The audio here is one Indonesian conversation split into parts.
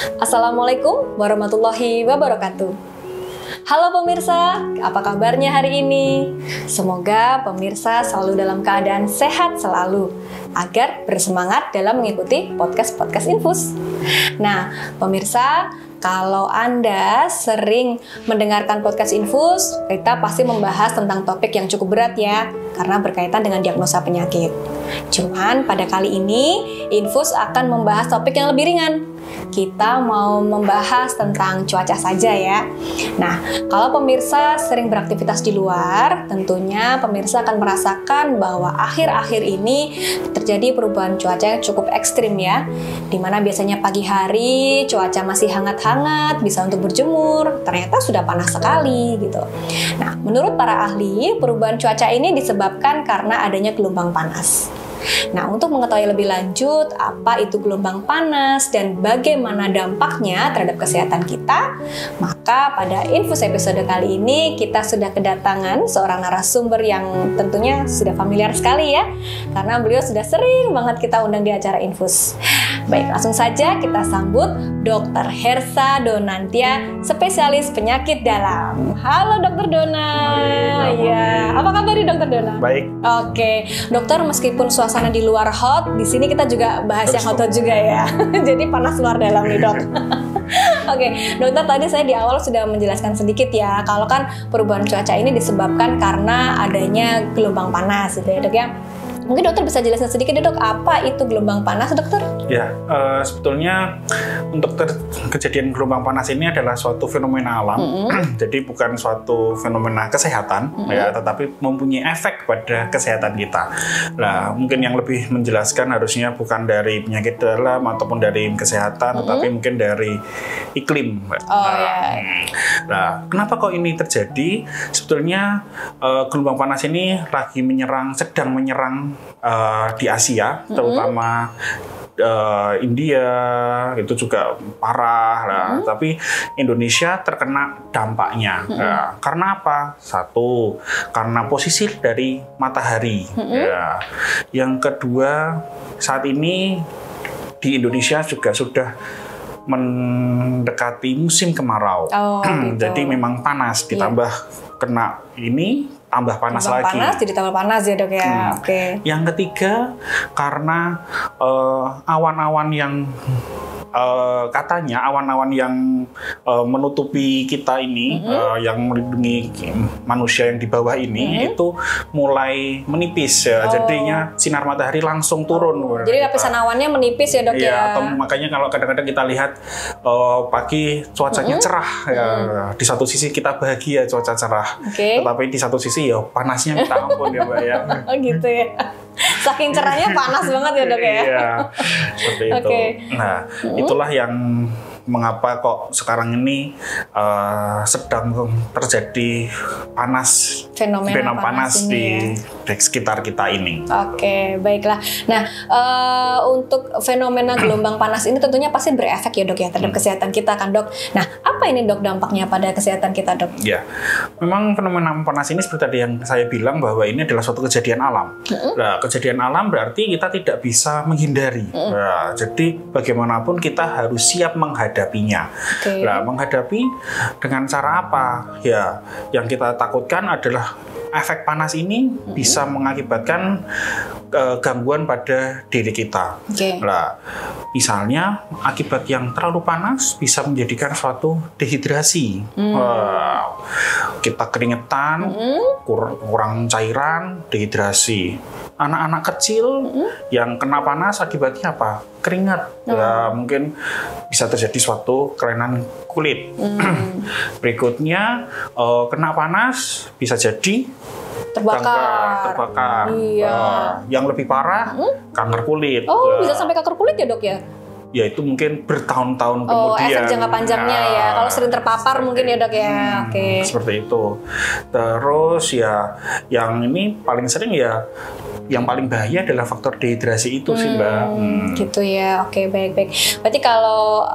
Assalamualaikum warahmatullahi wabarakatuh. Halo pemirsa, apa kabarnya hari ini? Semoga pemirsa selalu dalam keadaan sehat selalu, agar bersemangat dalam mengikuti podcast-podcast Infus. Nah, pemirsa, kalau Anda sering mendengarkan podcast Infus, kita pasti membahas tentang topik yang cukup berat ya, karena berkaitan dengan diagnosa penyakit. Cuman pada kali ini, Infus akan membahas topik yang lebih ringan. Kita mau membahas tentang cuaca saja ya. Nah, kalau pemirsa sering beraktivitas di luar, tentunya pemirsa akan merasakan bahwa akhir-akhir ini terjadi perubahan cuaca yang cukup ekstrim ya. Dimana biasanya pagi hari cuaca masih hangat-hangat, bisa untuk berjemur, ternyata sudah panas sekali gitu. Nah, menurut para ahli, perubahan cuaca ini disebabkan karena adanya gelombang panas. Nah, untuk mengetahui lebih lanjut apa itu gelombang panas dan bagaimana dampaknya terhadap kesehatan kita, maka pada Infus episode kali ini kita sudah kedatangan seorang narasumber yang tentunya sudah familiar sekali ya, karena beliau sudah sering banget kita undang di acara Infus. Baik, langsung saja kita sambut Dr. Hersa Donantia, spesialis penyakit dalam. Halo Dr. Dona. Ya, apa kabar nih Dr. Dona? Baik. Oke, dokter, meskipun suasana di luar hot, di sini kita juga bahas yang hot juga ya. Jadi panas luar dalam nih dok. Oke, dokter, tadi saya di awal sudah menjelaskan sedikit ya, kalau kan perubahan cuaca ini disebabkan karena adanya gelombang panas gitu ya dok ya. Mungkin dokter bisa jelaskan sedikit ya dok, apa itu gelombang panas dokter? Ya, sebetulnya untuk kejadian gelombang panas ini adalah suatu fenomena alam, jadi bukan suatu fenomena kesehatan, ya, tetapi mempunyai efek pada kesehatan kita. Nah, mungkin yang lebih menjelaskan harusnya bukan dari penyakit dalam ataupun dari kesehatan, tetapi mungkin dari iklim. Nah, kenapa kok ini terjadi? Sebetulnya gelombang panas ini lagi sedang menyerang di Asia, terutama India itu juga parah lah, tapi Indonesia terkena dampaknya. Karena apa? Satu, karena posisi dari matahari. Ya. Yang kedua, saat ini di Indonesia juga sudah mendekati musim kemarau. Gitu. Jadi memang panas, ditambah kena ini, tambah panas lagi. Panas jadi tambah panas ya dok ya. Oke. Yang ketiga, karena awan-awan yang katanya awan-awan yang menutupi kita ini, yang melindungi manusia yang di bawah ini, itu mulai menipis ya. Jadinya sinar matahari langsung turun. Jadi lapisan awannya menipis ya dok ya. Atau makanya kalau kadang-kadang kita lihat pagi cuacanya cerah ya. Di satu sisi kita bahagia cuaca cerah, tetapi di satu sisi ya panasnya minta ampun ya mbak ya. Oh gitu ya. Saking cerahnya panas banget ya dok ya. Iya, seperti itu. Nah, itulah yang mengapa kok sekarang ini sedang terjadi fenomena panas di sekitar kita ini. Oke, baiklah. Nah, untuk fenomena gelombang panas ini tentunya pasti berefek ya dok ya terhadap kesehatan kita kan dok. Nah, apa ini dok dampaknya pada kesehatan kita dok? Ya, memang fenomena panas ini seperti tadi yang saya bilang bahwa ini adalah suatu kejadian alam. Nah, kejadian alam berarti kita tidak bisa menghindari. Nah, jadi bagaimanapun kita harus siap menghadapinya. Nah, menghadapi dengan cara apa? Ya, yang kita takutkan adalah efek panas ini bisa mengakibatkan gangguan pada diri kita. Nah, misalnya akibat yang terlalu panas bisa menjadikan suatu dehidrasi. Kita keringetan, kurang cairan, dehidrasi. Anak-anak kecil yang kena panas akibatnya apa? Keringat. Ya, mungkin bisa terjadi suatu kelainan kulit. Berikutnya kena panas bisa jadi terbakar. Iya. Yang lebih parah kanker kulit. Bisa sampai kanker kulit ya dok ya? Ya itu mungkin bertahun-tahun kemudian. Efek jangka panjangnya ya. Kalau sering terpapar mungkin ya dok ya. Seperti itu. Terus ya yang ini paling sering ya, yang paling bahaya adalah faktor dehidrasi itu sih mbak. Gitu ya. Oke, baik-baik. Berarti kalau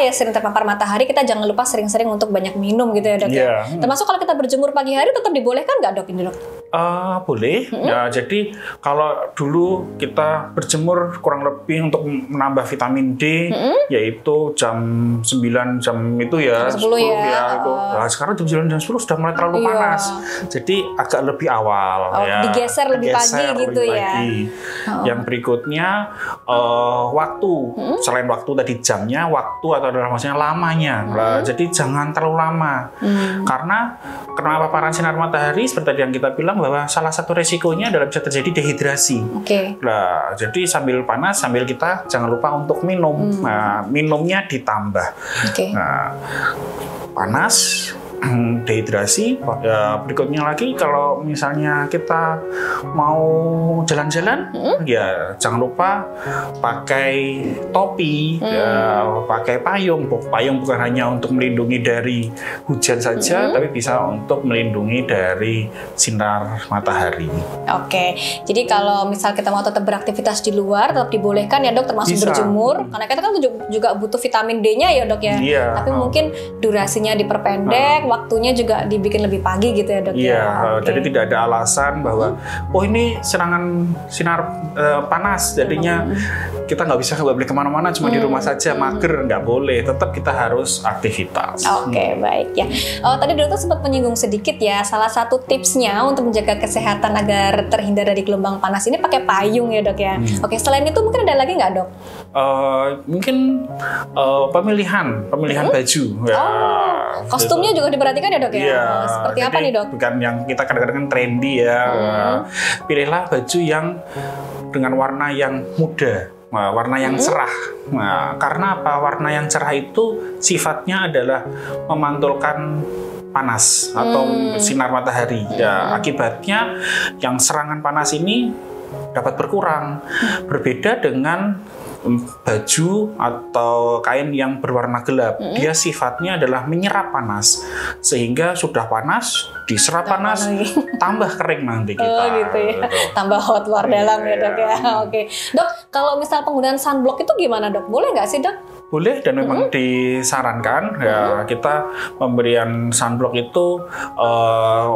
sering terpapar matahari, kita jangan lupa sering-sering untuk banyak minum gitu ya dok ya. Termasuk kalau kita berjemur pagi hari tetap dibolehkan nggak dok ini dok? Boleh. Ya, jadi kalau dulu kita berjemur kurang lebih untuk menambah vitamin D, yaitu jam 9 jam itu ya, jam 10 ya. Itu. Nah, sekarang jam 9 jam 10 sudah mulai terlalu panas. Jadi agak lebih awal ya. Digeser lebih pagi gitu ya. Yang berikutnya waktu. Selain waktu tadi jamnya, waktu atau adalah maksudnya lamanya. Jadi jangan terlalu lama. Karena kena paparan sinar matahari seperti tadi yang kita bilang bahwa salah satu resikonya adalah bisa terjadi dehidrasi. Nah, jadi sambil panas, sambil kita jangan lupa untuk minum. Nah, minumnya ditambah. Nah, panas, dehidrasi. Berikutnya lagi kalau misalnya kita mau jalan-jalan, ya jangan lupa pakai topi, pakai payung. Payung bukan hanya untuk melindungi dari hujan saja, tapi bisa untuk melindungi dari sinar matahari. Jadi kalau misal kita mau tetap beraktivitas di luar, tetap dibolehkan ya dok, termasuk berjemur, karena kita kan juga butuh vitamin D-nya ya dok ya. Tapi mungkin durasinya diperpendek, waktunya juga dibikin lebih pagi gitu ya dok. Jadi tidak ada alasan bahwa ini serangan sinar panas, jadinya kita nggak bisa balik kemana-mana, cuma di rumah saja, mager, nggak boleh. Tetap kita harus aktivitas. Baik ya. Tadi dokter sempat menyinggung sedikit ya, salah satu tipsnya untuk menjaga kesehatan agar terhindar dari gelombang panas ini pakai payung ya dok ya. Selain itu mungkin ada lagi nggak dok? Mungkin pemilihan baju. Kostumnya juga diperhatikan ya dok ya? Seperti apa nih dok? Bukan yang kita kadang-kadang trendy ya. Pilihlah baju yang dengan warna yang muda, warna yang cerah. Karena apa? Warna yang cerah itu sifatnya adalah memantulkan panas atau sinar matahari. Akibatnya yang serangan panas ini dapat berkurang. Berbeda dengan baju atau kain yang berwarna gelap, dia sifatnya adalah menyerap panas, sehingga sudah panas diserap panas, tambah kering nanti kita. Gitu ya. Tambah hot luar dalam ya dok ya. Dok, kalau misal penggunaan sunblock itu gimana dok? Boleh nggak sih dok? Boleh, dan memang disarankan ya kita pemberian sunblock itu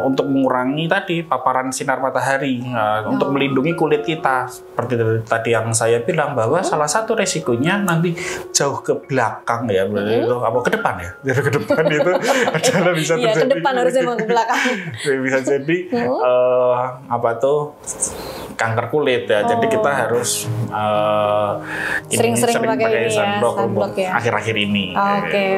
untuk mengurangi tadi paparan sinar matahari, untuk melindungi kulit kita. Seperti tadi yang saya bilang bahwa salah satu resikonya nanti jauh ke belakang ya, itu apa ke depan ya? Jadi ke depan itu adalah bisa terjadi. Ke depan harusnya mau ke belakang. Bisa jadi kanker kulit ya. Jadi kita harus sering-sering pakai sunblock ya akhir-akhir ini.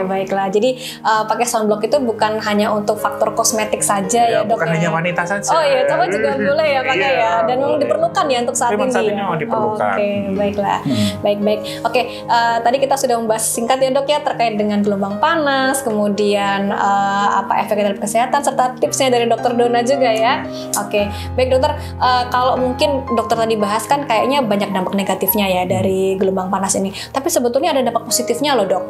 Baiklah. Jadi pakai sunblock itu bukan hanya untuk faktor kosmetik saja ya dok. Bukan hanya wanita saja. Cowok juga boleh ya pakai ya. Dan memang diperlukan ya untuk saat ini. Memang diperlukan. Baiklah. Baik. Tadi kita sudah membahas singkat ya dok ya terkait dengan gelombang panas, kemudian apa efek terhadap kesehatan serta tipsnya dari dokter Dona juga ya. Baik dokter, kalau mungkin dokter tadi bahas kan kayaknya banyak dampak negatifnya ya dari gelombang panas ini. Tapi sebetulnya ada dampak positifnya loh dok.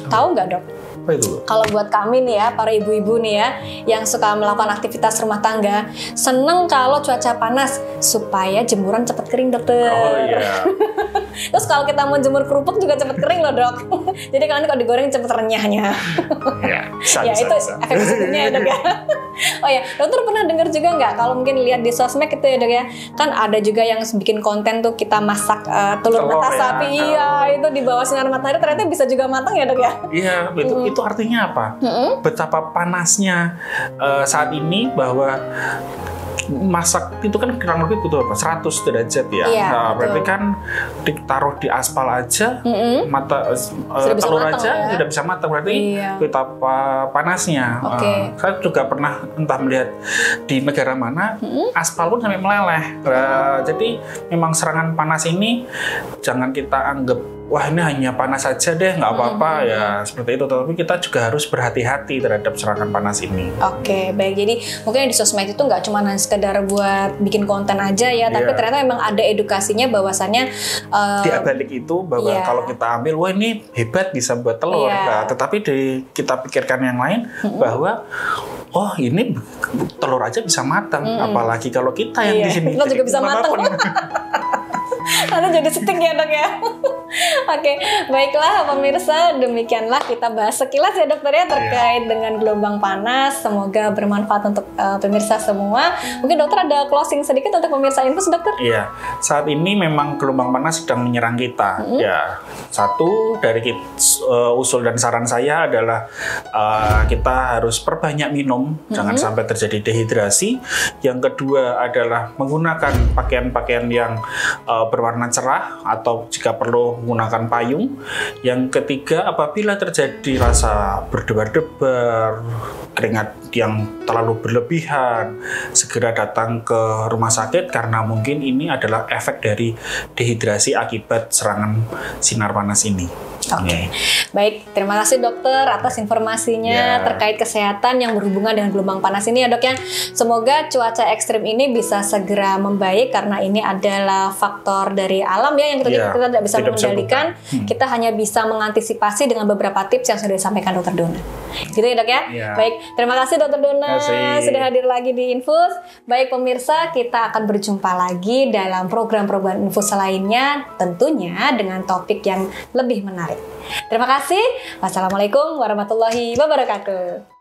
Tahu nggak dok? Apa itu? Kalau buat kami nih ya, para ibu-ibu nih ya, yang suka melakukan aktivitas rumah tangga, seneng kalau cuaca panas supaya jemuran cepat kering dokter. Terus kalau kita mau jemur kerupuk juga cepat kering loh dok. Jadi kalau digoreng cepat renyahnya. Itu efek positifnya ya dok ya. Dokter pernah dengar juga nggak kalau mungkin lihat di sosmed itu ya dok ya, kan ada juga yang bikin konten tuh kita masak telur mata sapi, itu di bawah sinar matahari ternyata bisa juga matang ya dok ya. Itu artinya apa? Betapa panasnya saat ini bahwa masak itu kan kurang lebih butuh 100 derajat ya. Berarti kan ditaruh di aspal aja, telur aja sudah bisa matang. Berarti betapa panasnya. Saya juga pernah entah melihat di negara mana aspal pun sampai meleleh. Jadi memang serangan panas ini jangan kita anggap wah ini hanya panas saja deh, nggak apa-apa ya seperti itu. Tapi kita juga harus berhati-hati terhadap serangan panas ini. Baik. Jadi mungkin di sosmed itu nggak cuma sekedar buat bikin konten aja ya, tapi ternyata memang ada edukasinya bahwasannya di balik itu bahwa kalau kita ambil wah ini hebat bisa buat telur, tetapi kita pikirkan yang lain bahwa ini telur aja bisa matang, apalagi kalau kita yang di sini kita juga bisa matang. Nanti jadi stik ya dok ya. Oke, baiklah pemirsa, demikianlah kita bahas sekilas ya dokter ya terkait dengan gelombang panas. Semoga bermanfaat untuk pemirsa semua. Mungkin dokter ada closing sedikit untuk pemirsa Infus dokter? Iya, saat ini memang gelombang panas sedang menyerang kita. Ya, satu dari usul dan saran saya adalah kita harus perbanyak minum, jangan sampai terjadi dehidrasi. Yang kedua adalah menggunakan pakaian-pakaian yang berwarna cerah atau jika perlu menggunakan payung. Yang ketiga, apabila terjadi rasa berdebar-debar, keringat yang terlalu berlebihan, segera datang ke rumah sakit karena mungkin ini adalah efek dari dehidrasi akibat serangan sinar panas ini. Oke, baik. Terima kasih dokter atas informasinya terkait kesehatan yang berhubungan dengan gelombang panas ini ya dok ya. Semoga cuaca ekstrim ini bisa segera membaik karena ini adalah faktor dari alam ya yang kita tidak bisa mengendalikan. Kita hanya bisa mengantisipasi dengan beberapa tips yang sudah disampaikan dokter Dona. Gitu ya dok ya. Baik, terima kasih dokter Dona sudah hadir lagi di Infus. Baik pemirsa, kita akan berjumpa lagi dalam program-program Infus lainnya, tentunya dengan topik yang lebih menarik. Terima kasih. Wassalamualaikum warahmatullahi wabarakatuh.